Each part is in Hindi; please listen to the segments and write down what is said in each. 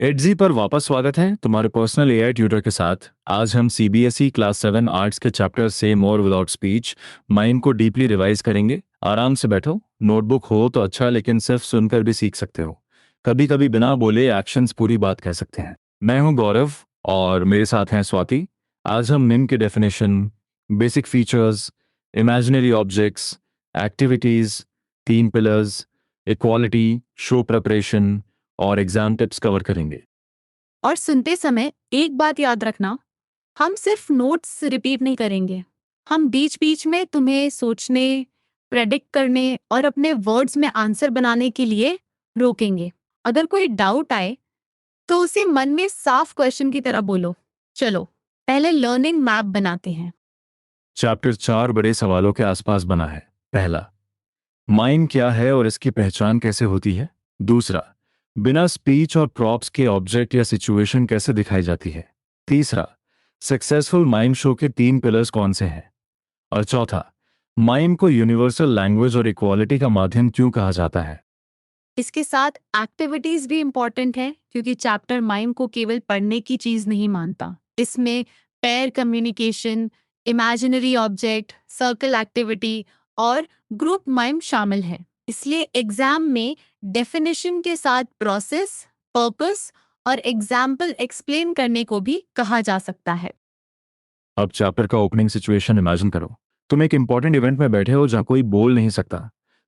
एडजी पर वापस स्वागत है तुम्हारे पर्सनल एआई ट्यूटर के साथ। आज हम सीबीएसई क्लास 7 आर्ट्स के चैप्टर से मोर विदाउट स्पीच माइंड को डीपली रिवाइज करेंगे। आराम से बैठो, नोटबुक हो तो अच्छा, लेकिन सिर्फ सुनकर भी सीख सकते हो। कभी कभी बिना बोले एक्शंस पूरी बात कह सकते हैं। मैं हूं गौरव और मेरे साथ हैं स्वाति। आज हम मिम की definition, basic features, imaginary objects, activities, तीन पिलर्स, इक्वालिटी, शो प्रिपरेशन और एग्जाम टिप्स कवर करेंगे। और सुनते समय एक बात याद रखना, हम सिर्फ नोट्स रिपीट नहीं करेंगे। हम बीच बीच में तुम्हें सोचने, प्रेडिक्ट करने और अपने वर्ड्स में आंसर बनाने के लिए रोकेंगे। अगर कोई डाउट आए तो उसे मन में साफ क्वेश्चन की तरह बोलो। चलो पहले लर्निंग मैप बनाते हैं। चैप्टर 4 बड़े सवालों के आसपास बना है। पहला, माइम क्या है और इसकी पहचान कैसे होती है। दूसरा, बिना स्पीच और प्रॉप्स के ऑब्जेक्ट या सिचुएशन कैसे दिखाई जाती है। तीसरा, सक्सेसफुल माइम शो के तीन पिलर्स कौन से हैं। और चौथा, माइम को यूनिवर्सल लैंग्वेज और इक्वालिटी का माध्यम क्यों कहा जाता है। इसके साथ एक्टिविटीज भी इम्पॉर्टेंट है, क्योंकि चैप्टर माइम को केवल पढ़ने की चीज नहीं मानता। इसमें pair communication, imaginary object, circle activity और ग्रुप माइम शामिल है। इसलिए एग्जाम में डेफिनेशन के साथ प्रोसेस, पर्पस और एग्जाम्पल एक्सप्लेन करने को भी कहा जा सकता है। अब चैप्टर का ओपनिंग सिचुएशन इमेजिन करो। तुम एक इंपॉर्टेंट इवेंट में बैठे हो जहां कोई बोल नहीं सकता।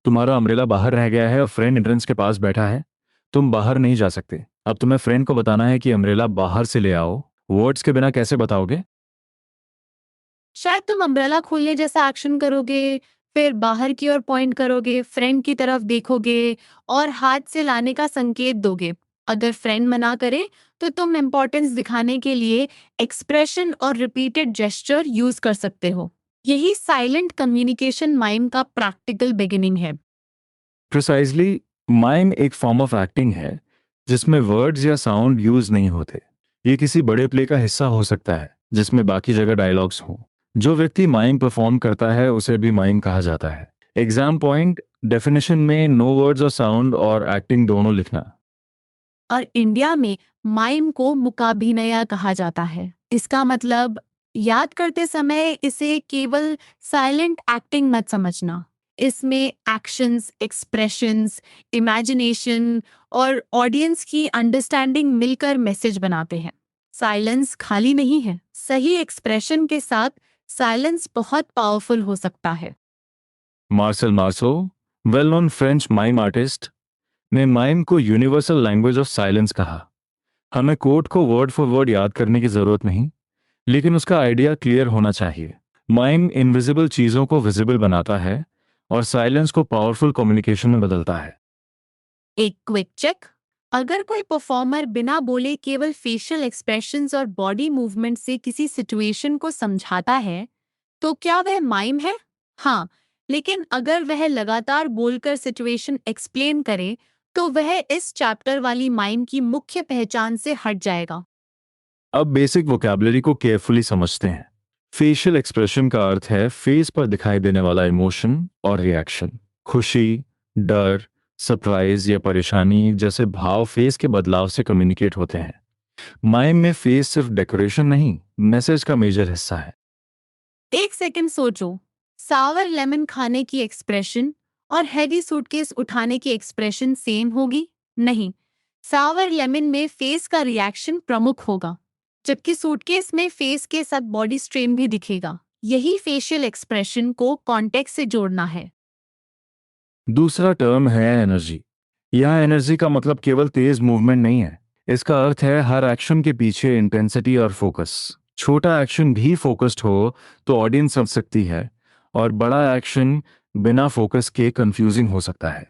तुम्हारा अम्ब्रेला बाहर रह गया है और फ्रेंड एंट्रेंस के पास बैठा है। तुम बाहर नहीं जा सकते। अब तुम्हें फ्रेंड को बताना है कि अम्ब्रेला बाहर से ले आओ। वर्ड्स के बिना कैसे बताओगे। शायद तुम अम्ब्रेला खोलने जैसा एक्शन करोगे, फिर बाहर की ओर पॉइंट करोगे, फ्रेंड की तरफ देखोगे और हाथ से लाने का संकेत दोगे। अगर फ्रेंड मना करे तो तुम इम्पोर्टेंस दिखाने के लिए एक्सप्रेशन और रिपीटेड जेस्चर यूज कर सकते हो। यही साइलेंट कम्युनिकेशन माइम का प्रैक्टिकल बिगिनिंग है। प्रिसाइजली, माइम एक फॉर्म ऑफ एक्टिंग है जिसमें वर्ड्स या साउंड यूज नहीं होते। ये किसी बड़े प्ले का हिस्सा हो सकता है जिसमें बाकी जगह डायलॉग्स हों। जो व्यक्ति माइम परफॉर्म करता है उसे भी माइम कहा जाता है। एग्जाम पॉइंट, डेफिनेशन में नो वर्ड्स और साउंड और एक्टिंग दोनों लिखना। और इंडिया में माइम को मुकाभिनया कहा जाता है। इसका मतलब याद करते समय इसे केवल साइलेंट एक्टिंग मत समझना। इसमें एक्शंस, एक्सप्रेशंस, इमेजिनेशन और ऑडियंस की अंडरस्टैंडिंग मिलकर मैसेज बनाते हैं। साइलेंस खाली नहीं है। सही एक्सप्रेशन के साथ साइलेंस बहुत पावरफुल हो सकता है। Marcel Marceau, well known French mime artist, ने माइम को यूनिवर्सल लैंग्वेज ऑफ साइलेंस कहा। हमें कोड को वर्ड फॉर वर्ड याद करने की जरूरत नहीं, लेकिन उसका आइडिया क्लियर होना चाहिए। माइम इनविजिबल चीजों को विजिबल बनाता है और साइलेंस को पावरफुल कम्युनिकेशन में बदलता है। एक क्विक चेक, अगर कोई परफॉर्मर बिना बोले केवल फेशियल एक्सप्रेशंस और बॉडी मूवमेंट से किसी सिचुएशन को समझाता है तो क्या वह माइम है? हाँ, लेकिन अगर वह लगातार बोलकर सिचुएशन एक्सप्लेन करे तो वह इस चैप्टर वाली माइम की मुख्य पहचान से हट जाएगा। अब बेसिक वोकैबुलरी को केयरफुली समझते हैं। फेशियल एक्सप्रेशन का अर्थ है फेस पर दिखाई देने वाला इमोशन और रिएक्शन। खुशी, डर, सरप्राइज या परेशानी जैसे भाव फेस के बदलाव से कम्युनिकेट होते हैं। माइम में फेस सिर्फ डेकोरेशन नहीं, मैसेज का मेजर हिस्सा है। एक सेकंड सोचो, सावर लेमन खाने की एक्सप्रेशन और हैवी सूटकेस उठाने की एक्सप्रेशन सेम होगी? नहीं। सावर लेमन में फेस का रिएक्शन प्रमुख होगा, जबकि सूटकेस में फेस के साथ बॉडी स्ट्रेन भी दिखेगा। यही फेशियल एक्सप्रेशन को कॉन्टेक्स्ट से जोड़ना है। दूसरा टर्म है एनर्जी। यह एनर्जी का मतलब केवल तेज मूवमेंट नहीं है। इसका अर्थ है हर एक्शन के पीछे इंटेंसिटी और फोकस। छोटा एक्शन भी फोकस्ड हो तो ऑडियंस समझ सकती है, और बड़ा एक्शन बिना फोकस के कंफ्यूजिंग हो सकता है।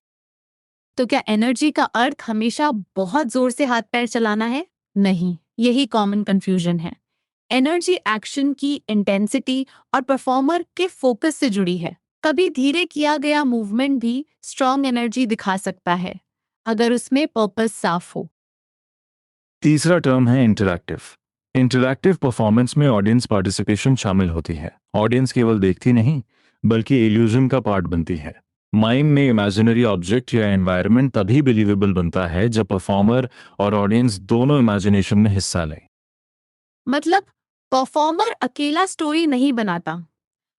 तो क्या एनर्जी का अर्थ हमेशा बहुत जोर से हाथ पैर चलाना है? नहीं, यही कॉमन कंफ्यूजन है। एनर्जी एक्शन की इंटेंसिटी और परफॉर्मर के फोकस से जुड़ी है। कभी धीरे किया गया मूवमेंट भी स्ट्रॉन्ग एनर्जी दिखा सकता है, अगर उसमें पर्पस साफ हो। तीसरा टर्म है इंटरैक्टिव। इंटरैक्टिव परफॉर्मेंस में ऑडियंस पार्टिसिपेशन शामिल होती है। ऑडियंस केवल देखती नहीं, बल्कि इल्यूजन का पार्ट बनती है। माइम में इमेजिनरी ऑब्जेक्ट या एनवायरनमेंट तभी बिलीवेबल बनता है जब परफॉर्मर और ऑडियंस दोनों इमेजिनेशन में हिस्सा लें। मतलब परफॉर्मर अकेला स्टोरी नहीं बनाता,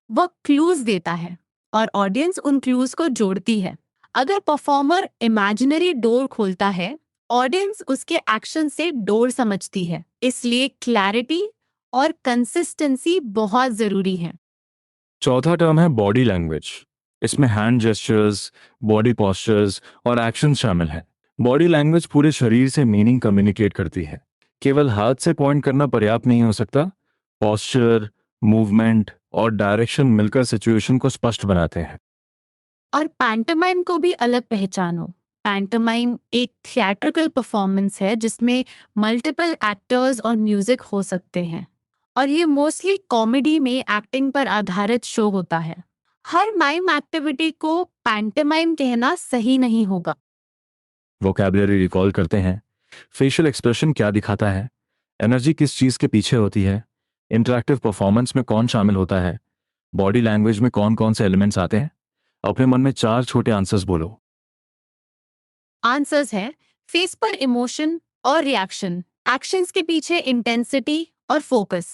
वह क्लूज देता है और ऑडियंस उन क्लूज को जोड़ती है। अगर परफॉर्मर इमेजिनरी डोर खोलता है, ऑडियंस उसके एक्शन से डोर समझती है। इसलिए क्लैरिटी और कंसिस्टेंसी बहुत जरूरी है। चौथा टर्म है बॉडी लैंग्वेज। इसमें हैंड जेस्चर्स, बॉडी पॉस्चर्स और एक्शन शामिल हैं। बॉडी लैंग्वेज पूरे शरीर से मीनिंग कम्युनिकेट करती है। केवल हाथ से पॉइंट करना पर्याप्त नहीं हो सकता। पॉस्चर, मूवमेंट और डायरेक्शन मिलकर सिचुएशन को स्पष्ट बनाते हैं। और पैंटोमाइम को भी अलग पहचानो। पैंटोमाइम एक थिएट्रिकल परफॉर्मेंस है जिसमें मल्टीपल एक्टर्स और म्यूजिक हो सकते हैं, और ये मोस्टली कॉमेडी में एक्टिंग पर आधारित शो होता है। हर माइम एक्टिविटी को पैंटोमाइम कहना सही नहीं होगा। वोकैबुलरी रिकॉल करते हैं। फेशियल एक्सप्रेशन क्या दिखाता है, एनर्जी किस चीज़ के पीछे होती है, इंटरैक्टिव परफॉर्मेंस में कौन शामिल होता है, बॉडी लैंग्वेज में कौन कौन से एलिमेंट्स आते हैं। अपने मन में 4 छोटे आंसर्स बोलो। आंसर्स है फेस पर इमोशन और रिएक्शन, एक्शंस के पीछे इंटेंसिटी और फोकस,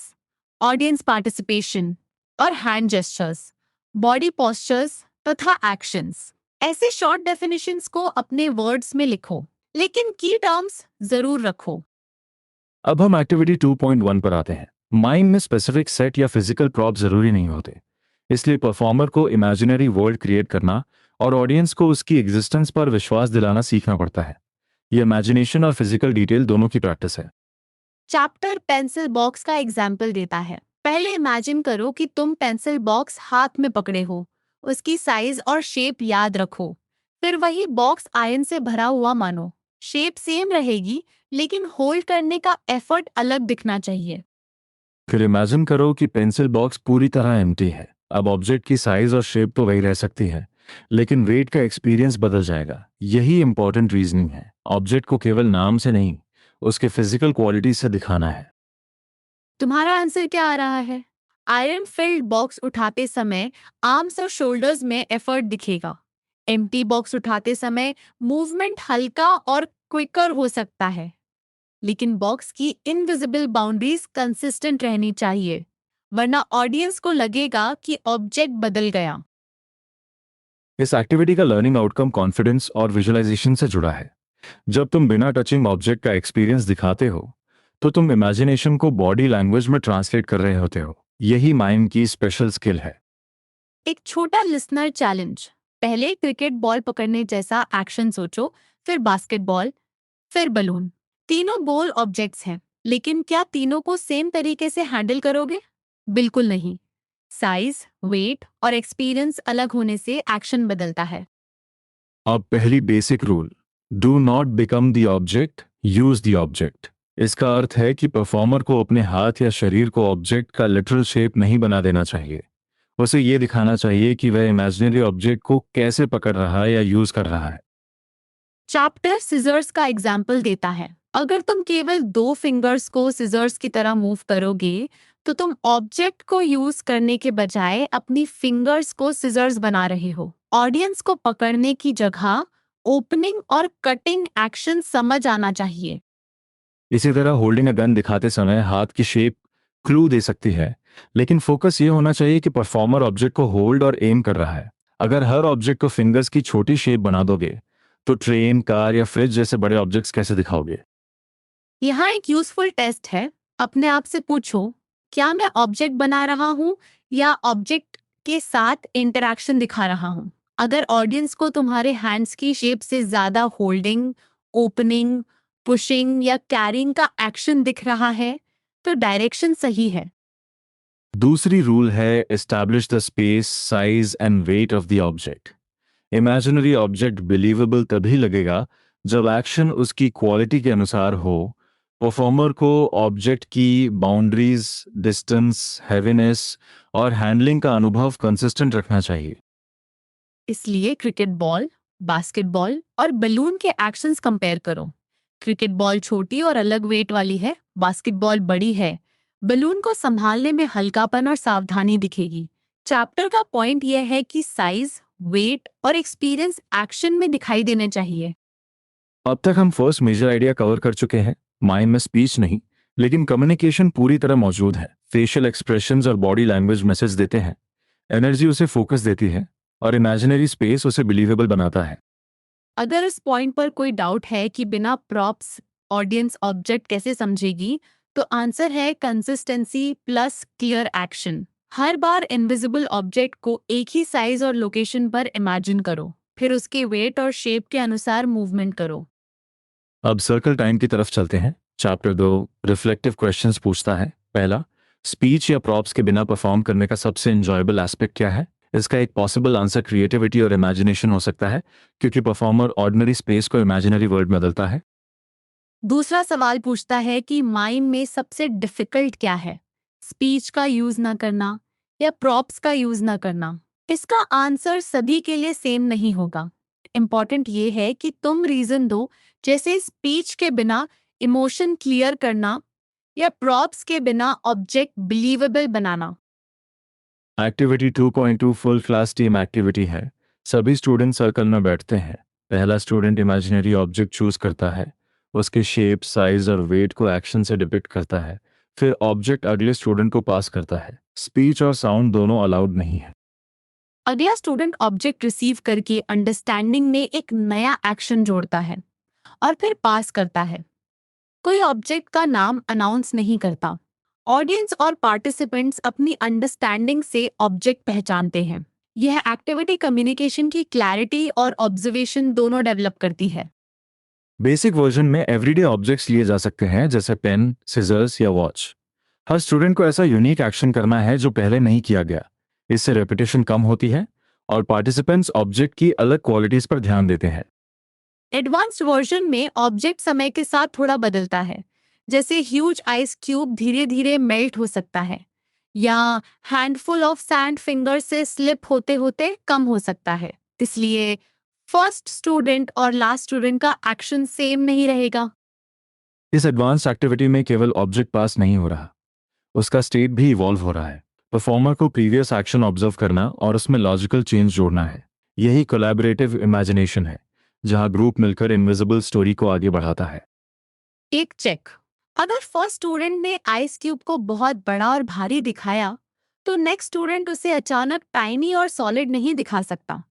ऑडियंस पार्टिसिपेशन और हैंड जेस्चर्स, बॉडी पोस्चर्स तथा एक्शंस। ऐसे शॉर्ट डेफिनेशंस को अपने वर्ड्स में लिखो, लेकिन की टर्म्स जरूर रखो। अब हम एक्टिविटी 2.1 पर आते हैं। माइम में स्पेसिफिक सेट या फिजिकल प्रॉप जरूरी नहीं होते, इसलिए परफॉर्मर को इमेजिनरी वर्ल्ड क्रिएट करना और ऑडियंस को उसकी एग्जिस्टेंस पर विश्वास दिलाना सीखना पड़ता है। ये इमेजिनेशन और फिजिकल डिटेल दोनों की प्रैक्टिस है। चैप्टर पेंसिल बॉक्स का एग्जाम्पल देता है। पहले इमेजिन करो कि तुम पेंसिल बॉक्स हाथ में पकड़े हो, उसकी साइज और शेप याद रखो। फिर वही बॉक्स आयन से भरा हुआ मानो। शेप सेम रहेगी, लेकिन होल्ड करने का एफर्ट अलग दिखना चाहिए। फिर इमेजिन करो कि पेंसिल बॉक्स पूरी तरह एम्प्टी है। अब ऑब्जेक्ट की साइज और शेप तो वही रह सकती है, लेकिन वेट का एक्सपीरियंस बदल जाएगा। यही इंपॉर्टेंट रीजनिंग है। ऑब्जेक्ट को केवल नाम से नहीं, उसके फिजिकल क्वालिटी से दिखाना है। तुम्हारा आंसर क्या आ रहा है? आयरन फिल्ड बॉक्स उठाते समय आर्म्स और शोल्डर्स में एफर्ट दिखेगा। एम्प्टी बॉक्स उठाते समय मूवमेंट हल्का और क्विकर हो सकता है, लेकिन बॉक्स की इनविजिबल बाउंड्रीज कंसिस्टेंट रहनी चाहिए, वरना ऑडियंस को लगेगा कि ऑब्जेक्ट बदल गया। इस एक्टिविटी का लर्निंग आउटकम कॉन्फिडेंस और विजुअलाइजेशन से जुड़ा है। जब तुम बिना टचिंग ऑब्जेक्ट का एक्सपीरियंस दिखाते हो, तो तुम इमेजिनेशन को बॉडी लैंग्वेज में ट्रांसलेट कर रहे होते हो। यही माइम की स्पेशल स्किल है। एक छोटा लिसनर चैलेंज। पहले क्रिकेट बॉल पकड़ने जैसा एक्शन सोचो, फिर बास्केटबॉल, फिर बलून। तीनों बॉल ऑब्जेक्ट्स हैं, लेकिन क्या तीनों को सेम तरीके से हैंडल करोगे? बिल्कुल नहीं। साइज, वेट और एक्सपीरियंस अलग होने से एक्शन बदलता है। अब पहली basic rule, do not become the object, use the object. इसका अर्थ है कि परफॉर्मर को अपने हाथ या शरीर को ऑब्जेक्ट का लिटरल शेप नहीं बना देना चाहिए। उसे ये दिखाना चाहिए कि वह इमेजिनरी ऑब्जेक्ट को कैसे पकड़ रहा है या यूज कर रहा है। चैप्टर सिजर्स का एग्जाम्पल देता है। अगर तुम केवल 2 फिंगर्स को सिजर्स की तरह मूव करोगे, तो तुम ऑब्जेक्ट को यूज करने के बजाय अपनी फिंगर्स को सिजर्स बना रहे हो। ऑडियंस को पकड़ने की जगह ओपनिंग और कटिंग एक्शन समझ आना चाहिए। इसी तरह होल्डिंग अ गन दिखाते समय हाथ की शेप क्लू दे सकती है, लेकिन फोकस ये होना चाहिए कि परफॉर्मर ऑब्जेक्ट को होल्ड और एम कर रहा है। अगर हर ऑब्जेक्ट को फिंगर्स की छोटी शेप बना दोगे, तो ट्रेन, कार या फ्रिज जैसे बड़े ऑब्जेक्ट्स कैसे दिखाओगे। यहाँ एक यूजफुल टेस्ट है। अपने आप से पूछो, क्या मैं ऑब्जेक्ट बना रहा हूँ या ऑब्जेक्ट के साथ इंटरैक्शन दिखा रहा हूँ? अगर ऑडियंस को तुम्हारे हैंड्स की शेप से ज्यादा होल्डिंग, ओपनिंग, पुशिंग या कैरिंग का एक्शन दिख रहा है, तो डायरेक्शन सही है। दूसरी रूल है establish the space, size and weight of the object. Imaginary object believable तभी लगेगा जब एक्शन उसकी क्वालिटी के अनुसार हो। परफॉर्मर को ऑब्जेक्ट की बाउंड्रीज, डिस्टेंस, हैवीनेस और हैंडलिंग का अनुभव कंसिस्टेंट रखना चाहिए। इसलिए क्रिकेट बॉल, बास्केटबॉल और बलून के एक्शंस कंपेयर करो। क्रिकेट बॉल छोटी और अलग वेट वाली है, बास्केटबॉल बड़ी है। बलून को संभालने में हल्कापन और सावधानी दिखेगी। चैप्टर का पॉइंट यह है कि साइज, वेट और एक्सपीरियंस एक्शन में दिखाई देने चाहिए। अब तक हम फर्स्ट मेजर आइडिया कवर कर चुके हैं। माइम में स्पीच नहीं, लेकिन कम्युनिकेशन पूरी तरह मौजूद है। फेशियल एक्सप्रेशंस और बॉडी लैंग्वेज मैसेज देते हैं, एनर्जी उसे फोकस देती है, और इमेजिनरी स्पेस उसे बिलीवेबल बनाता है। अगर इस पॉइंट पर कोई डाउट है कि बिना प्रॉप्स ऑडियंस ऑब्जेक्ट कैसे समझेगी, तो आंसर है कंसिस्टेंसी प्लस क्लियर एक्शन। हर बार इनविजिबल ऑब्जेक्ट को एक ही साइज और लोकेशन पर इमेजिन करो, फिर उसके वेट और शेप के अनुसार मूवमेंट करो। अब सर्कल टाइम की तरफ चलते हैं। चैप्टर 2 रिफ्लेक्टिव क्वेश्चंस पूछता है। पहला, स्पीच या प्रॉप्स के बिना परफॉर्म करने का सबसे इंजॉयबल एस्पेक्ट क्या है? इसका एक पॉसिबल आंसर क्रिएटिविटी और इमेजिनेशन हो सकता है, क्योंकि परफॉर्मर ऑर्डिनरी स्पेस को इमेजिनरी वर्ल्ड में बदलता है। दूसरा सवाल पूछता है कि माइम में सबसे डिफिकल्ट क्या है, स्पीच का यूज ना करना या प्रॉप्स का यूज ना करना। इसका आंसर सभी के लिए सेम नहीं होगा। इम्पॉर्टेंट ये है कि तुम रीजन दो, जैसे स्पीच के बिना इमोशन क्लियर करना या प्रॉप्स के बिना ऑब्जेक्ट बिलीवेबल बनाना। Activity 2.2 full class team activity है। सभी स्टूडेंट सर्कल में बैठते हैं। पहला स्टूडेंट इमेजिनरी ऑब्जेक्ट चूज करता है, उसके शेप, साइज और वेट को एक्शन से डिपिक्ट करता है। फिर ऑब्जेक्ट अगले स्टूडेंट को पास करता है। स्पीच और साउंड दोनों अलाउड नहीं है। अगला स्टूडेंट ऑब्जेक्ट रिसीव करके अंडरस्टैंडिंग में एक नया एक्शन जोड़ता है और फिर पास करता है। कोई ऑब्जेक्ट का नाम अनाउंस नहीं करता। ऑडियंस और पार्टिसिपेंट्स अपनी अंडरस्टैंडिंग से ऑब्जेक्ट पहचानते हैं। यह एक्टिविटी कम्युनिकेशन की क्लैरिटी और ऑब्जर्वेशन दोनों डेवलप करती है। बेसिक वर्जन में एवरीडे ऑब्जेक्ट्स लिए जा सकते हैं, जैसे पेन, सिजर्स या वॉच। हर स्टूडेंट को ऐसा यूनिक एक्शन करना है जो पहले नहीं किया गया। इससे रेपिटेशन कम होती है और पार्टिसिपेंट्स ऑब्जेक्ट की अलग क्वालिटीज पर ध्यान देते हैं। एडवांस्ड वर्जन में ऑब्जेक्ट समय के साथ थोड़ा बदलता है, जैसे ह्यूज आइस क्यूब धीरे धीरे मेल्ट हो सकता है या हैंडफुल ऑफ सैंड फिंगर से स्लिप होते होते कम हो सकता है। इसलिए फर्स्ट स्टूडेंट और लास्ट स्टूडेंट का एक्शन सेम नहीं रहेगा। इस एडवांस एक्टिविटी में केवल ऑब्जेक्ट पास नहीं हो रहा, उसका स्टेट भी इवॉल्व हो रहा है। परफॉर्मर को प्रीवियस एक्शन ऑब्जर्व करना और उसमें लॉजिकल चेंज जोड़ना है। यही कोलैबोरेटिव इमेजिनेशन है, जहां ग्रुप मिलकर इनविजिबल स्टोरी को आगे बढ़ाता है। एक चेक। अगर फर्स्ट स्टूडेंट ने आइस क्यूब को बहुत बड़ा और भारी दिखाया, तो नेक्स्ट स्टूडेंट उसे अचानक टाइनी और सॉलिड नहीं दिखा सकता।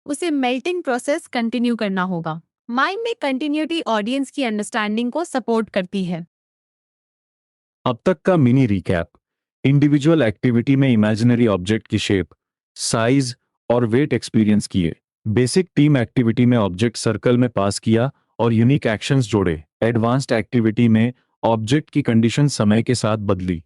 उसे मेल्टिंग प्रोसेस कंटिन्यू करना होगा। माइम में कंटिन्यूटी ऑडियंस की अंडरस्टैंडिंग को सपोर्ट करती है। अब तक का मिनी रिकैप। इंडिविजुअल एक्टिविटी में इमेजिनरी ऑब्जेक्ट की शेप, साइज और वेट एक्सपीरियंस किए। बेसिक टीम एक्टिविटी में ऑब्जेक्ट सर्कल में पास किया और यूनिक एक्शंस जोड़े। एडवांस्ड एक्टिविटी में ऑब्जेक्ट की कंडीशन समय के साथ बदली।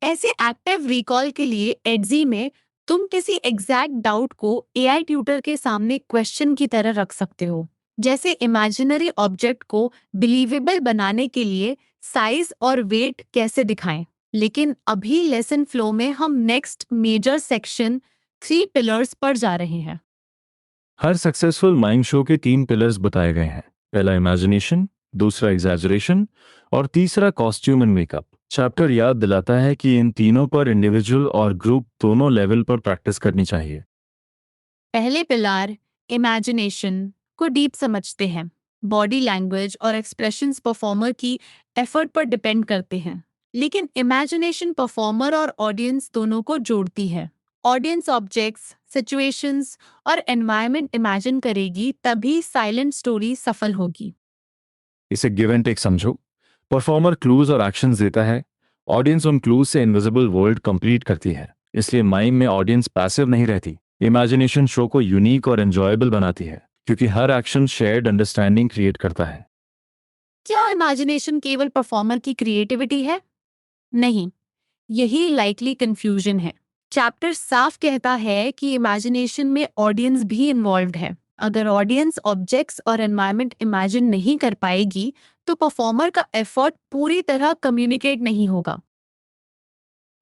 ऐसे एक्टिव रिकॉल के लिए एडजी में तुम किसी एग्जैक्ट डाउट को एआई ट्यूटर के सामने क्वेश्चन की तरह रख सकते हो, जैसे इमेजिनरी ऑब्जेक्ट को बिलीवेबल बनाने के लिए साइज और वेट कैसे दिखाएं। लेकिन अभी लेसन फ्लो में हम नेक्स्ट मेजर सेक्शन 3 पिलर्स पर जा रहे हैं। हर सक्सेसफुल माइम शो के 3 पिलर्स बताए गए हैं। पहला इमेजिनेशन, दूसरा एग्जैजरेशन और तीसरा कॉस्ट्यूम एंड मेकअप। चैप्टर याद दिलाता है कि इन तीनों पर इंडिविजुअल और ग्रुप दोनों लेवल पर प्रैक्टिस करनी चाहिए। पहले पिलार इमेजिनेशन को डीप समझते हैं। बॉडी लैंग्वेज और एक्सप्रेशंस परफॉर्मर की एफर्ट पर डिपेंड करते हैं, लेकिन इमेजिनेशन परफॉर्मर और ऑडियंस दोनों को जोड़ती है। ऑडियंस ऑब्जेक्ट्स, सिचुएशंस और एनवायरनमेंट इमेजिन करेगी, तभी साइलेंट स्टोरी सफल होगी। इसे गिव एंड टेक समझो। परफॉर्मर क्लूज और एक्शंस देता है, ऑडियंस उन क्लूज से इनविजिबल वर्ल्ड कंप्लीट करती है। इसलिए माइम में ऑडियंस पैसिव नहीं रहती। इमेजिनेशन शो को यूनिक और एंजॉयबल बनाती है, क्योंकि हर एक्शन शेयर्ड अंडरस्टैंडिंग क्रिएट करता है। क्या इमेजिनेशन केवल परफॉर्मर की क्रिएटिविटी है? नहीं, यही लाइकली कंफ्यूजन है। चैप्टर साफ कहता है कि इमेजिनेशन में ऑडियंस भी इन्वॉल्व्ड है। अगर ऑडियंस ऑब्जेक्ट्स और एनवायरनमेंट इमेजिन नहीं कर पाएगी, तो परफॉर्मर का एफर्ट पूरी तरह कम्युनिकेट नहीं होगा।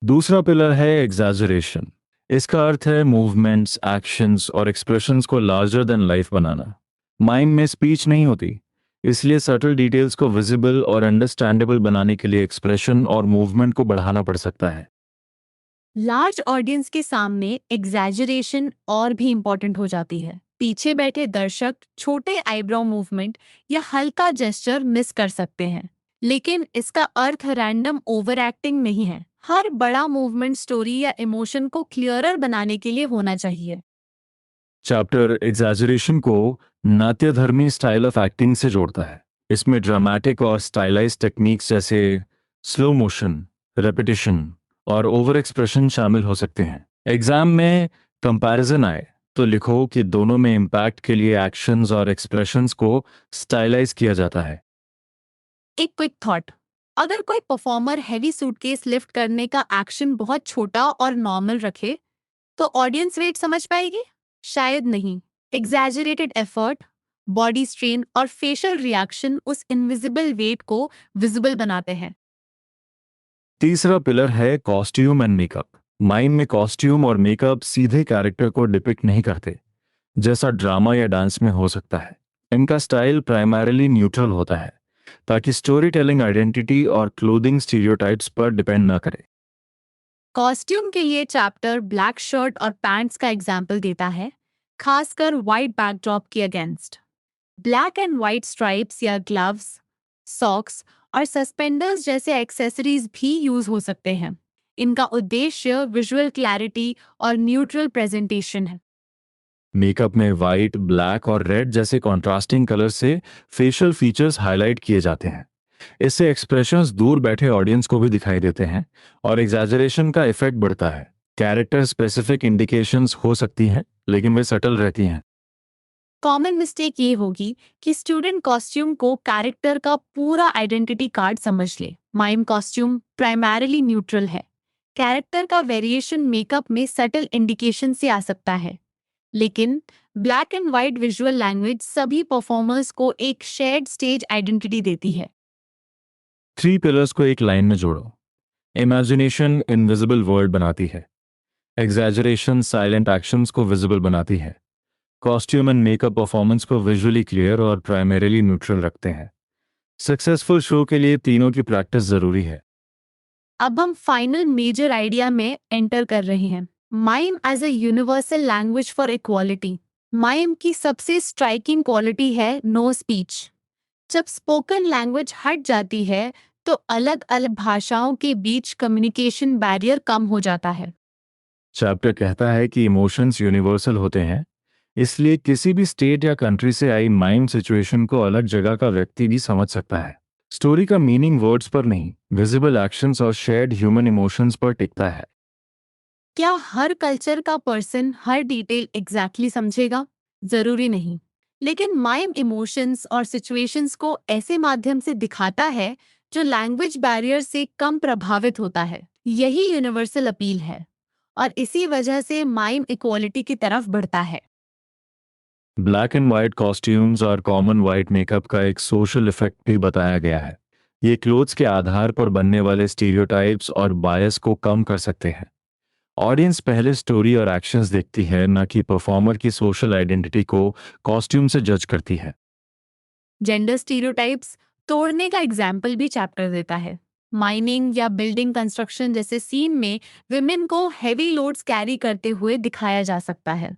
दूसरा पिलर है एग्जैजरेशन। इसका अर्थ है मूवमेंट्स, एक्शंस और एक्सप्रेशंस को लार्जर देन लाइफ बनाना। माइम में स्पीच नहीं होती, इसलिए सटल डिटेल्स को विजिबल और अंडरस्टैंडेबल बनाने के लिए एक्सप्रेशन और मूवमेंट को बढ़ाना पड़ सकता है। लार्ज ऑडियंस के सामने एग्जैजरेशन और भी इम्पोर्टेंट हो जाती है। पीछे बैठे दर्शक छोटे आईब्रो मूवमेंट या हल्का जेस्चर मिस कर सकते हैं, लेकिन इसका अर्थ रैंडम ओवर एक्टिंग नहीं है। हर बड़ा मूवमेंट स्टोरी या इमोशन को क्लियरर बनाने के लिए होना चाहिए। चैप्टर एग्जैजरेशन को नाट्यधर्मी स्टाइल ऑफ एक्टिंग से जोड़ता है। इसमें ड्रामेटिक और स्टाइलाइज टेक्निक्स जैसे स्लो मोशन, रेपिटेशन और ओवर एक्सप्रेशन शामिल हो सकते हैं। एग्जाम में कंपैरिजन आए तो लिखो कि दोनों में इम्पैक्ट के लिए एक्शंस और एक्सप्रेशंस को स्टाइलाइज किया जाता है। एक क्विक थॉट, अगर कोई परफॉर्मर हैवी सूटकेस लिफ्ट करने का एक्शन बहुत छोटा और नॉर्मल रखे तो ऑडियंस वेट समझ पाएगी? शायद नहीं। एग्जैजरेटेड एफर्ट, बॉडी स्ट्रेन और फेशियल रिएक्शन उस इनविजिबल वेट को विजिबल बनाते हैं। तीसरा पिलर है कॉस्ट्यूम एंड मेकअप। माइम में कॉस्ट्यूम और मेकअप सीधे कैरेक्टर को डिपिक्ट नहीं करते, जैसा ड्रामा या डांस में हो सकता है। इनका स्टाइल प्राइमरीली न्यूट्रल होता है ताकि स्टोरी टेलिंग आइडेंटिटी और क्लोथिंग स्टीरियोटाइप्स पर डिपेंड न करे। कॉस्ट्यूम के लिए चैप्टर ब्लैक शर्ट और पैंट्स का एग्जाम्पल देता है, खासकर वाइट बैकड्रॉप के against. Black and white stripes या ग्लव्स, सॉक्स और सस्पेंडर्स जैसे एक्सेसरीज भी यूज हो सकते हैं। इनका उद्देश्य विजुअल क्लैरिटी और न्यूट्रल प्रेजेंटेशन है। मेकअप में वाइट, ब्लैक और रेड जैसे कॉन्ट्रास्टिंग कलर से फेशियल फीचर्स हाईलाइट किए जाते हैं। इससे एक्सप्रेशंस दूर बैठे ऑडियंस को भी दिखाई देते हैं और एग्जैजरेशन का इफेक्ट बढ़ता है। कैरेक्टर स्पेसिफिक इंडिकेशंस हो सकती हैं, लेकिन वे सटल रहती हैं। कॉमन मिस्टेक ये होगी कि स्टूडेंट कॉस्ट्यूम को कैरेक्टर का पूरा आइडेंटिटी कार्ड समझ ले। माइम कॉस्ट्यूम प्राइमरीली न्यूट्रल है। कैरेक्टर का वेरिएशन मेकअप में सटल इंडिकेशन से आ सकता है, लेकिन black and white visual language सभी परफॉर्मर्स को एक शेयर्ड स्टेज आइडेंटिटी देती है। थ्री पिलर्स को एक लाइन में जोड़ो। इमेजिनेशन इनविजिबल वर्ल्ड बनाती है। एग्जैजरेशन साइलेंट एक्शंस को विजिबल बनाती है। कॉस्ट्यूम एंड मेकअप परफॉर्मेंस को विजुअली क्लियर और प्राइमरीली न्यूट्रल रखते हैं। सक्सेसफुल शो के लिए तीनों की प्रैक्टिस जरूरी है। अब हम फाइनल मेजर आइडिया में एंटर कर रहे हैं, mime as a universal language for equality. Mime की सबसे स्ट्राइकिंग क्वालिटी है नो स्पीच। जब स्पोकन लैंग्वेज हट जाती है तो अलग अलग भाषाओं के बीच कम्युनिकेशन बैरियर कम हो जाता है। चैप्टर कहता है कि इमोशंस यूनिवर्सल होते हैं, इसलिए किसी भी स्टेट या कंट्री से आई माइम सिचुएशन को अलग जगह का व्यक्ति भी समझ सकता है। स्टोरी का मीनिंग वर्ड्स पर नहीं, विजिबल एक्शंस और शेयर्ड ह्यूमन इमोशंस पर टिकता है। क्या हर कल्चर का पर्सन हर डिटेल एग्जैक्टली समझेगा? जरूरी नहीं, लेकिन माइम इमोशंस और सिचुएशंस को ऐसे माध्यम से दिखाता है जो लैंग्वेज बैरियर से कम प्रभावित होता है। यही यूनिवर्सल अपील है और इसी वजह से माइम इक्वालिटी की तरफ बढ़ता है। ब्लैक एंड वाइट कॉस्ट्यूम्स और कॉमन वाइट मेकअप का एक सोशल इफेक्ट भी बताया गया है। ये क्लोथ्स के आधार पर बनने वाले स्टीरियोटाइप्स और बायस को कम कर सकते हैं। ऑडियंस पहले स्टोरी और एक्शंस देखती है, न कि परफॉर्मर की सोशल आइडेंटिटी को कॉस्ट्यूम से जज करती है। जेंडर स्टीरियोटाइप्स तोड़ने का एग्जाम्पल भी चैप्टर देता है। माइनिंग या बिल्डिंग कंस्ट्रक्शन जैसे सीन में विमेन को हैवी लोड्स कैरी करते हुए दिखाया जा सकता है।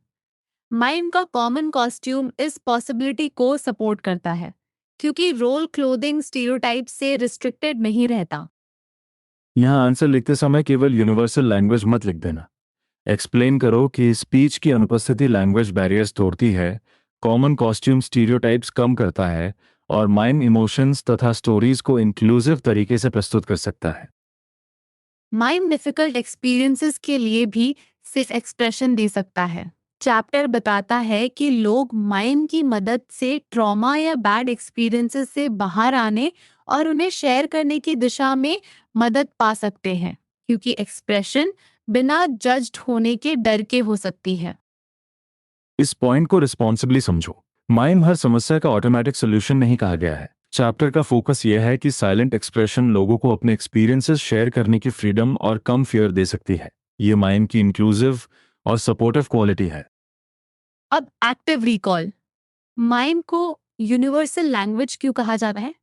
माइम का कॉमन कॉस्ट्यूम इस पॉसिबिलिटी को सपोर्ट करता है, क्योंकि रोल क्लोथिंग स्टीरियोटाइप से रिस्ट्रिक्टेड नहीं रहता। यहाँ आंसर लिखते समय केवल यूनिवर्सल लैंग्वेज मत लिख देना। एक्सप्लेन करो कि स्पीच की अनुपस्थिति लैंग्वेज बैरियर्स तोड़ती है, कॉमन कॉस्ट्यूम स्टीरियोटाइप्स कम करता है और माइम इमोशंस तथा स्टोरीज को इंक्लूसिव तरीके से प्रस्तुत कर सकता है। माइम डिफिकल्ट एक्सपीरियंसेस के लिए भी सिर्फ एक्सप्रेशन दे सकता है। चैप्टर बताता है कि लोग माइम की मदद से ट्रॉमा या बैड एक्सपीरियंसेस से बाहर आने और उन्हें शेयर करने की दिशा में मदद पा सकते हैं, क्योंकि एक्सप्रेशन बिना जज्ड होने के डर के हो सकती है। इस पॉइंट को रिस्पॉन्सिबली समझो। माइम हर समस्या का ऑटोमेटिक सोल्यूशन नहीं कहा गया है। चैप्टर का फोकस यह है कि साइलेंट एक्सप्रेशन लोगों को अपने एक्सपीरियंसेस शेयर करने की फ्रीडम और कम फियर दे सकती है। ये माइम की इंक्लूसिव और सपोर्टिव क्वालिटी है। अब एक्टिव रिकॉल। माइम को यूनिवर्सल लैंग्वेज क्यों कहा जाता है?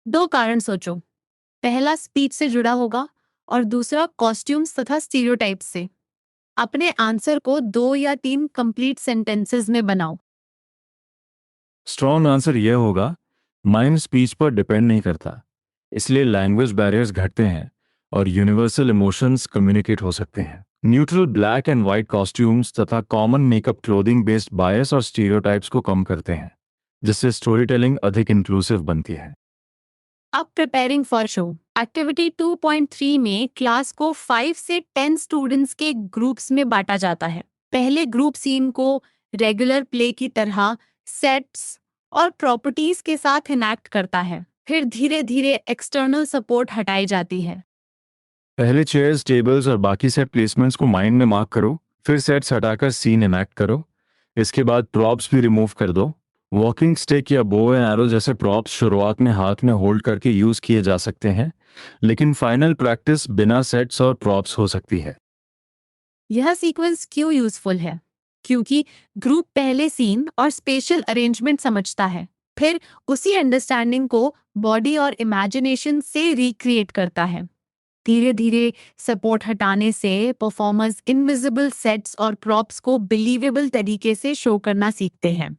दो कारण सोचो। पहला स्पीच से जुड़ा होगा और दूसरा कॉस्ट्यूम्स तथा स्टीरियोटाइप्स से। अपने आंसर को 2 या 3 कंप्लीट सेंटेंसेस में बनाओ। स्ट्रॉन्ग आंसर यह होगा, माइम स्पीच पर डिपेंड नहीं करता, इसलिए लैंग्वेज बैरियर्स घटते हैं और यूनिवर्सल इमोशंस कम्युनिकेट हो सकते हैं। Neutral black and white costumes तथा कॉमन मेकअप क्लोथिंग बेस्ड बायस और स्टीरियोटाइप्स को कम करते हैं, जिससे स्टोरी टेलिंग अधिक इंक्लूसिव बनती है। अब प्रिपेयरिंग फॉर शो। एक्टिविटी 2.3 में क्लास को 5 से 10 स्टूडेंट्स के ग्रुप्स में बांटा जाता है। पहले ग्रुप सीन को रेगुलर प्ले की तरह सेट्स और प्रॉपर्टीज के साथ इनैक्ट करता है। फिर धीरे धीरे एक्सटर्नल सपोर्ट हटाई जाती है। पहले चेयर्स, टेबल्स और बाकी सेट प्लेसमेंट्स को माइंड में मार्क करो, फिर सेट्स हटाकर सीन इनैक्ट करो। इसके बाद प्रॉप्स भी रिमूव कर दो। वॉकिंग स्टिक या बो एंड एरो जैसे प्रॉप्स शुरुआत में हाथ में होल्ड करके यूज किए जा सकते हैं, लेकिन फाइनल प्रैक्टिस बिना सेट्स और प्रॉप्स हो सकती है। यह सीक्वेंस क्यों यूजफुल है? क्योंकि ग्रुप पहले सीन और स्पेशल अरेंजमेंट समझता है, फिर उसी अंडरस्टैंडिंग को बॉडी और इमेजिनेशन से रिक्रिएट करता है। धीरे धीरे सपोर्ट हटाने से परफॉर्मर्स इनविजिबल सेट्स और प्रॉप्स को बिलीवेबल तरीके से शो करना सीखते हैं।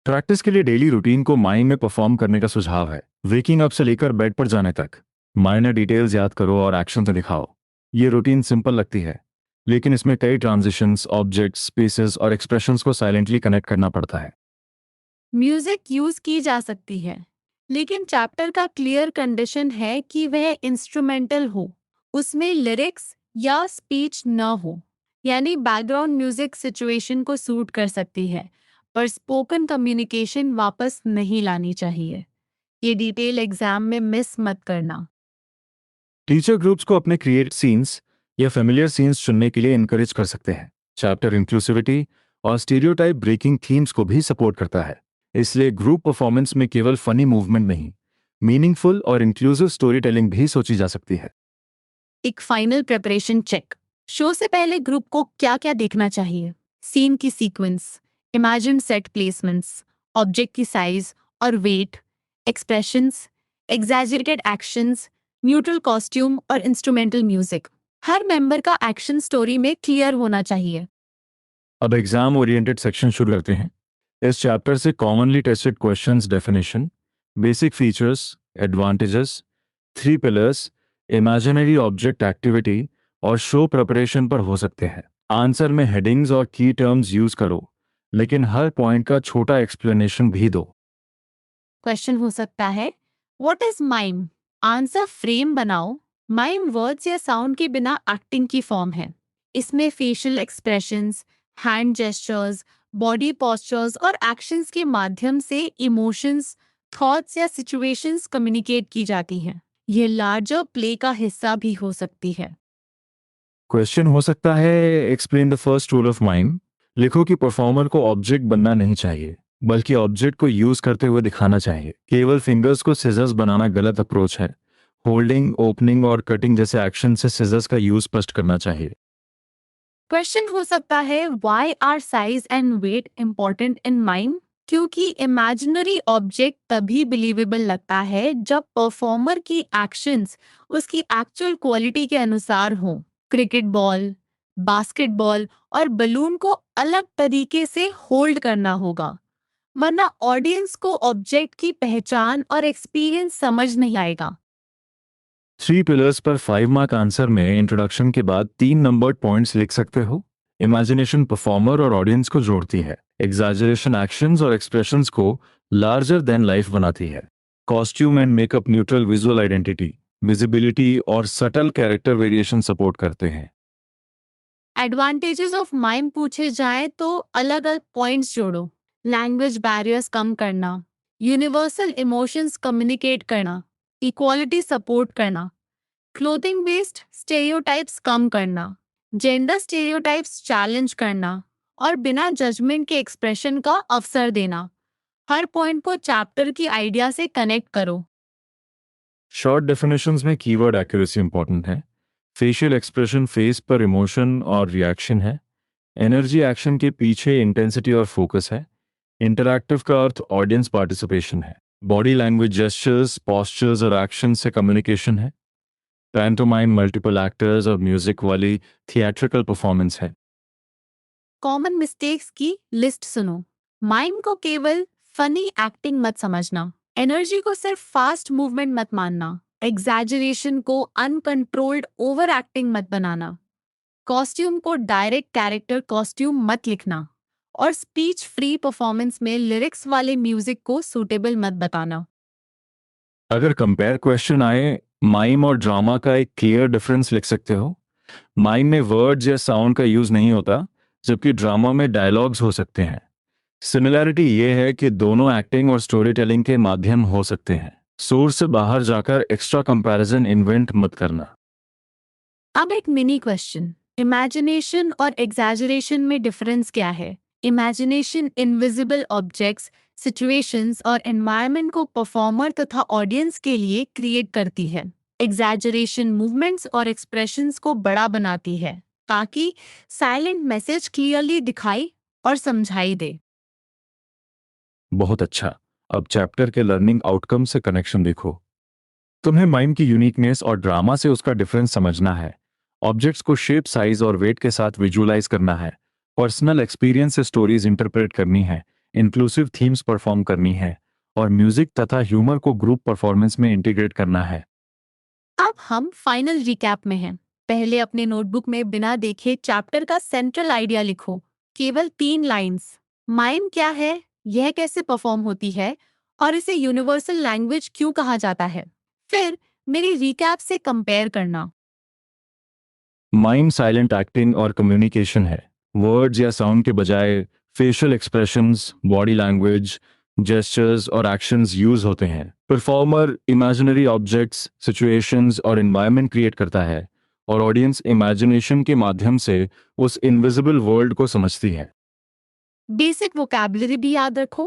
प्रैक्टिस के लिए डेली रूटीन को माइंड में परफॉर्म करने का सुझाव है। वेकिंग अप से लेकर बेड पर जाने तक माइनर डिटेल्स याद करो और एक्शन से दिखाओ। ये रूटीन सिंपल लगती है, लेकिन इसमें कई ट्रांजिशंस, ऑब्जेक्ट्स, स्पेसेस और एक्सप्रेशंस को साइलेंटली कनेक्ट करना पड़ता है। म्यूजिक यूज की जा सकती है, लेकिन चैप्टर का क्लियर कंडीशन है कि वह इंस्ट्रूमेंटल हो, उसमें लिरिक्स या स्पीच न हो। यानी बैकग्राउंड म्यूजिक सिचुएशन को सूट कर सकती है, पर स्पोकन कम्युनिकेशन वापस नहीं लानी चाहिए। ये डिटेल एग्जाम में मिस मत करना। टीचर ग्रुप्स को अपने क्रिएट सीन्स या फेमिलियर सीन्स चुनने के लिए इनकरेज कर सकते हैं। चैप्टर इंक्लूसिविटी और स्टीरियोटाइप ब्रेकिंग थीम्स को भी सपोर्ट करता है, इसलिए ग्रुप परफॉर्मेंस में केवल फनी मूवमेंट नहीं, मीनिंगफुल और इंक्लूसिव स्टोरी टेलिंग भी सोची जा सकती है। एक फाइनल प्रिपरेशन चेक। शो से पहले ग्रुप को क्या क्या देखना चाहिए? सीन की sequence, imagine set placements, object की साइज और weight, expressions, exaggerated actions, neutral costume और इंस्ट्रूमेंटल म्यूजिक। हर मेंबर का एक्शन स्टोरी में क्लियर होना चाहिए। अब एग्जाम ओरिएंटेड सेक्शन शुरू करते हैं। इस चैप्टर से commonly tested questions, definition, basic features, advantages, 3 pillars, imaginary object activity और शो प्रिपरेशन पर हो सकते हैं। आंसर में हेडिंग्स और की टर्म्स यूज करो, लेकिन हर पॉइंट का छोटा एक्सप्लेनेशन भी दो। क्वेश्चन हो सकता है, what is mime? Answer frame बनाओ। माइम वर्ड्स या साउंड के बिना एक्टिंग की फॉर्म है। इसमें facial expressions, hand gestures, body postures और एक्शंस के माध्यम से इमोशंस, थॉट्स या सिचुएशंस कम्युनिकेट की जाती हैं। ये लार्जर प्ले का हिस्सा भी हो सकती है। क्वेश्चन हो सकता है, explain the first rule of mime. लिखो कि परफॉर्मर को ऑब्जेक्ट बनना नहीं चाहिए, बल्कि ऑब्जेक्ट को यूज करते हुए दिखाना चाहिए। केवल फिंगर्स को सिजर्स बनाना गलत अप्रोच है। होल्डिंग, ओपनिंग और कटिंग जैसे एक्शन से सिजर्स का यूज स्पष्ट करना चाहिए। क्वेश्चन हो सकता है, why are size and weight important in mime? क्योंकि इमेजिनरी ऑब्जेक्ट तभी बिलीवेबल लगता है जब परफॉर्मर की एक्शंस उसकी एक्चुअल क्वालिटी के अनुसार हो। क्रिकेट बॉल, बास्केटबॉल और बलून को अलग तरीके से होल्ड करना होगा, वरना ऑडियंस को ऑब्जेक्ट की पहचान और एक्सपीरियंस समझ नहीं आएगा। 3 पिलर्स पर 5 मार्क आंसर में इंट्रोडक्शन के बाद 3 नंबर्ड पॉइंट्स लिख सकते हो। इमेजिनेशन परफॉर्मर और ऑडियंस को जोड़ती है। एग्जैजरेशन एक्शंस और एक्सप्रेशंस को लार्जर देन लाइफ बनाती है। Costume and makeup neutral visual identity, visibility और सटल कैरेक्टर वेरिएशन सपोर्ट करते हैं। एडवांटेजेस ऑफ माइम पूछे जाए तो अलग अलग पॉइंट्स जोड़ो। लैंग्वेज बैरियर्स कम करना, यूनिवर्सल इमोशंस कम्युनिकेट करना, इक्वालिटी सपोर्ट करना, क्लोथिंग बेस्ड स्टेरियोटाइप्स कम करना, जेंडर स्टेरियोटाइप्स चैलेंज करना और बिना जजमेंट के एक्सप्रेशन का अवसर देना। हर पॉइंट को चैप्टर की आइडिया से कनेक्ट करो। शॉर्ट डेफिनेशंस में कीवर्ड एक्यूरेसी इंपॉर्टेंट है। फेशियल एक्सप्रेशन फेस पर इमोशन और रिएक्शन है। एनर्जी एक्शन के पीछे इंटेंसिटी और फोकस है। इंटरैक्टिव का अर्थ ऑडियंस पार्टिसिपेशन है। बॉडी लैंग्वेज, जेस्चर्स, पोस्चर्स और एक्शन से कम्युनिकेशन है। पैंटोमाइम मल्टीपल एक्टर्स और म्यूजिक वाली थिएट्रिकल परफॉर्मेंस है। कॉमन मिस्टेक्स की लिस्ट सुनो। माइम को केवल फनी एक्टिंग मत समझना। एनर्जी को सिर्फ फास्ट मूवमेंट मत मानना। एग्जैजरेशन को अनकंट्रोल्ड ओवर एक्टिंग मत बनाना। कॉस्ट्यूम को डायरेक्ट कैरेक्टर कॉस्ट्यूम मत लिखना। और स्पीच फ्री परफॉर्मेंस में लिरिक्स वाले म्यूजिक को सूटेबल मत बताना। अगर कंपेयर क्वेश्चन आए, माइम और ड्रामा का एक क्लियर डिफरेंस लिख सकते हो। माइम में वर्ड्स या साउंड का यूज नहीं होता, जबकि ड्रामा में डायलॉग्स हो सकते हैं। सिमिलैरिटी ये है कि दोनों एक्टिंग और स्टोरी टेलिंग के माध्यम हो सकते हैं। सोर्स से बाहर जाकर एक्स्ट्रा कंपैरिजन इन्वेंट मत करना। अब एक मिनी क्वेश्चन, इमेजिनेशन और एग्जैजरेशन में डिफरेंस क्या है? इमेजिनेशन इनविजिबल ऑब्जेक्ट्स, सिचुएशंस और एनवायरनमेंट को परफॉर्मर तथा ऑडियंस के लिए क्रिएट करती है। एग्जैजरेशन मूवमेंट्स और एक्सप्रेशंस को बड़ा बनाती है ताकि साइलेंट मैसेज क्लियरली दिखाई और समझाई दे। बहुत अच्छा। अब चैप्टर के लर्निंग आउटकम से कनेक्शन देखो। तुम्हें माइम की यूनिकनेस और ड्रामा से उसका डिफरेंस समझना है। ऑब्जेक्ट्स को शेप, साइज और वेट के साथ विजुअलाइज करना है। पर्सनल एक्सपीरियंस से स्टोरीज इंटरप्रेट करनी है। इंक्लूसिव थीम्स परफॉर्म करनी है। और म्यूजिक तथा ह्यूमर को ग्रुप परफॉर्मेंस में इंटीग्रेट करना है। अब हम फाइनल रिकैप में हैं। पहले अपने नोटबुक में बिना देखे चैप्टर का सेंट्रल आइडिया लिखो। केवल 3 लाइंस। माइम क्या है, यह कैसे परफॉर्म होती है और इसे यूनिवर्सल लैंग्वेज क्यों कहा जाता है। फिर मेरी रिकैप से कंपेयर करना। माइम साइलेंट एक्टिंग और कम्युनिकेशन है। वर्ड्स या साउंड के बजाय facial expressions, body language, gestures और एक्शंस यूज होते हैं। परफॉर्मर इमेजिनरी ऑब्जेक्ट्स, सिचुएशंस और एनवायरनमेंट क्रिएट करता है और ऑडियंस इमेजिनेशन के माध्यम से उस इनविजिबल वर्ल्ड को समझती है। बेसिक वोकैबुलरी भी याद रखो।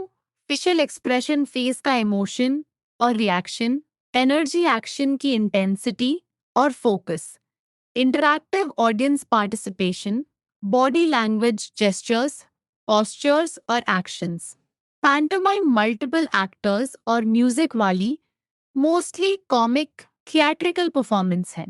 फेशियल एक्सप्रेशन फेस का इमोशन और रिएक्शन, एनर्जी एक्शन की इंटेंसिटी और focus, interactive audience participation, body language gestures, postures और एक्शंस, पैंटोमाइम मल्टीपल एक्टर्स और म्यूजिक वाली मोस्टली कॉमिक थिएट्रिकल परफॉर्मेंस है।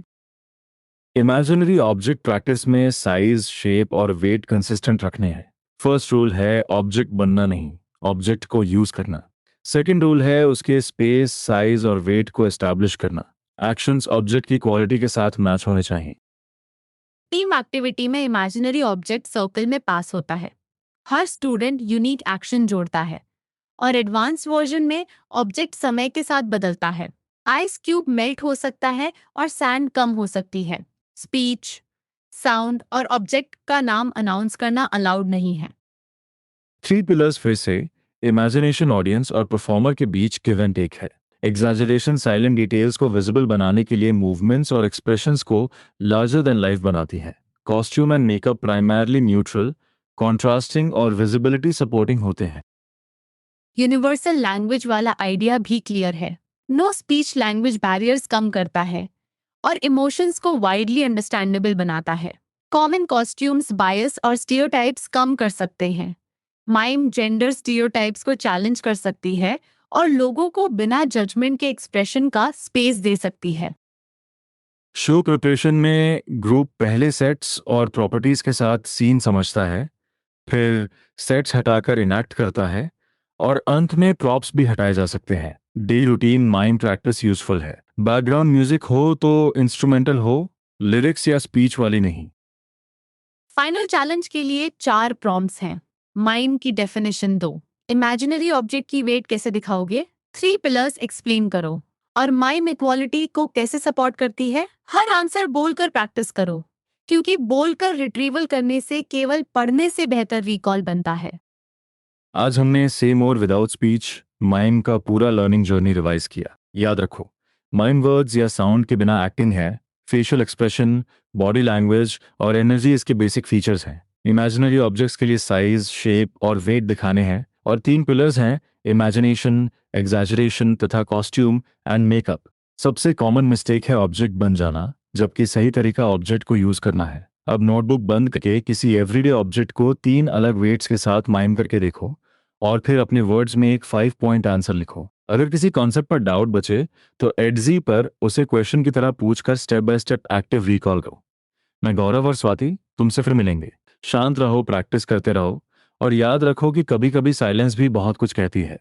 इमेजिनरी ऑब्जेक्ट प्रैक्टिस में साइज, शेप और वेट कंसिस्टेंट रखने हैं। फर्स्ट रूल है ऑब्जेक्ट बनना नहीं, ऑब्जेक्ट को यूज करना। सेकंड रूल है उसके स्पेस, साइज और वेट को एस्टैब्लिश करना। एक्शंस ऑब्जेक्ट की क्वालिटी के साथ मैच होने चाहिए। टीम एक्टिविटी में इमेजिनरी ऑब्जेक्ट सर्कल में पास होता है। हर स्टूडेंट यूनिक एक्शन जोड़ता है और एडवांस वर्जन में ऑब्जेक्ट समय के साथ बदलता है। आइस क्यूब मेल्ट हो सकता है और सैंड कम हो सकती है। स्पीच, साउंड और ऑब्जेक्ट का नाम अनाउंस करना अलाउड नहीं है। 3 पिलर्स फिर से इमेजिनेशन, ऑडियंस और परफॉर्मर के बीच गिव एंड टेक है। एग्जैजरेशन साइलेंट डिटेल्स को विजिबल बनाने के लिए मूवमेंट्स और एक्सप्रेशंस को लार्जर देन लाइफ बनाती है। Costume and makeup primarily neutral, contrasting और विजिबिलिटी सपोर्टिंग होते हैं। यूनिवर्सल लैंग्वेज वाला आइडिया भी क्लियर है। नो स्पीच लैंग्वेज बैरियर्स कम करता है और इमोशंस को वाइडली अंडरस्टैंडेबल बनाता है। कॉमन कॉस्ट्यूम्स बायस और स्टीरियोटाइप्स कम कर सकते हैं। माइम जेंडर स्टीरियोटाइप्स को चैलेंज कर सकती है और लोगों को बिना जजमेंट के एक्सप्रेशन का स्पेस दे सकती है। शो प्रिपरेशन में ग्रुप पहले सेट्स और प्रॉपर्टीज के साथ सीन समझता है, फिर सेट्स हटाकर इनैक्ट करता है और अंत में प्रॉप्स भी हटाए जा सकते हैं। Day routine mind practice useful है। बैकग्राउंड म्यूजिक हो तो इंस्ट्रूमेंटल हो, लिरिक्स या स्पीच वाली नहीं। फाइनल चैलेंज के लिए 4 प्रॉम्प्ट्स हैं। माइम की डेफिनेशन दो। इमेजिनरी ऑब्जेक्ट की वेट कैसे दिखाओगे? 3 पिलर्स एक्सप्लेन करो। और माइम इक्वालिटी को कैसे सपोर्ट करती है? हर आंसर बोलकर प्रैक्टिस करो, क्योंकि बोलकर रिट्रीवल करने से केवल पढ़ने से बेहतर रिकॉल बनता है। आज हमने से मोर विदाउट स्पीच माइम का पूरा लर्निंग जर्नी रिवाइज किया। याद रखो, माइम वर्ड्स या साउंड के बिना एक्टिंग है। फेशियल एक्सप्रेशन, बॉडी लैंग्वेज और एनर्जी इसके बेसिक फीचर्स हैं। इमेजिनरी ऑब्जेक्ट्स के लिए साइज, शेप और वेट दिखाने हैं। और 3 पिलर्स हैं, इमेजिनेशन, एग्जैजरेशन तथा कॉस्ट्यूम एंड मेकअप। सबसे कॉमन मिस्टेक है ऑब्जेक्ट बन जाना, जबकि सही तरीका ऑब्जेक्ट को यूज करना है। अब नोटबुक बंद करके किसी एवरीडे ऑब्जेक्ट को 3 अलग वेट्स के साथ माइम करके देखो और फिर अपने वर्ड्स में एक 5 पॉइंट आंसर लिखो। अगर किसी कॉन्सेप्ट पर डाउट बचे तो एडजी पर उसे क्वेश्चन की तरह पूछकर step by step active recall करो। मैं गौरव और स्वाति तुमसे फिर मिलेंगे। शांत रहो, प्रैक्टिस करते रहो और याद रखो कि कभी कभी साइलेंस भी बहुत कुछ कहती है।